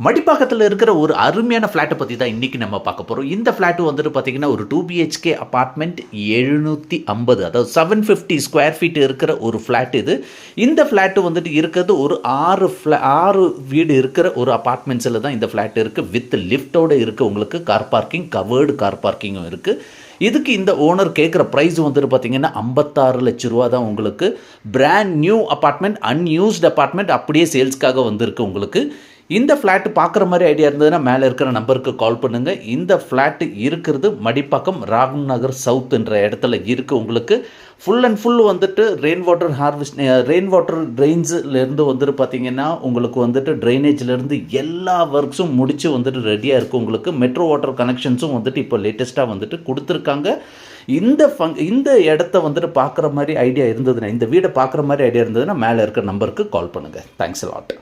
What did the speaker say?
மடிப்பாக்கத்தில் இருக்கிற ஒரு அருமையான ஃப்ளாட்டை பற்றி தான் இன்றைக்கி நம்ம பார்க்க போகிறோம். இந்த ஃப்ளாட்டு வந்துட்டு பார்த்திங்கன்னா ஒரு 2 பிஹெச்கே அப்பார்ட்மெண்ட் 750, அதாவது 750 ஸ்கொயர் ஃபீட் இருக்கிற ஒரு ஃப்ளாட் இது. இந்த ஃப்ளாட்டு வந்துட்டு இருக்கிறது ஒரு 6 வீடு இருக்கிற ஒரு அப்பார்ட்மெண்ட்ஸில் தான் இந்த ஃப்ளாட் இருக்குது. வித் லிஃப்டோடு இருக்குது. உங்களுக்கு கார் பார்க்கிங், கவர்டு கார் பார்க்கிங்கும் இருக்குது. இதுக்கு இந்த ஓனர் கேட்குற ப்ரைஸ் வந்துட்டு பார்த்திங்கன்னா 56 லட்ச ரூபா தான். உங்களுக்கு brand new apartment, unused apartment அப்படியே சேல்ஸ்க்காக வந்திருக்கு. உங்களுக்கு இந்த ஃப்ளாட்டு பார்க்குற மாதிரி ஐடியா இருந்ததுன்னா மேலே இருக்கிற நம்பருக்கு கால் பண்ணுங்கள். இந்த ஃப்ளாட்டு இருக்கிறது மடிப்பாக்கம் ராகம் நகர் சவுத் என்ற இடத்துல இருக்குது. உங்களுக்கு ஃபுல் அண்ட் ஃபுல் வந்துட்டு ரெயின் வாட்டர் ட்ரெயின்ஸ்லேருந்து வந்துட்டு பார்த்திங்கன்னா உங்களுக்கு வந்துட்டு ட்ரைனேஜ்லேருந்து எல்லா ஒர்க்ஸும் முடித்து வந்துட்டு ரெடியாக இருக்குது. உங்களுக்கு மெட்ரோ வாட்டர் கனெக்ஷன்ஸும் வந்துட்டு இப்போ லேட்டஸ்ட்டாக வந்துட்டு கொடுத்துருக்காங்க. இந்த இடத்த வந்துட்டு பார்க்குற மாதிரி ஐடியா இருந்ததுன்னா, இந்த வீடை பார்க்குற மாதிரி ஐடியா இருந்ததுன்னா மேலே இருக்கிற நம்பருக்கு கால் பண்ணுங்கள். Thanks a lot.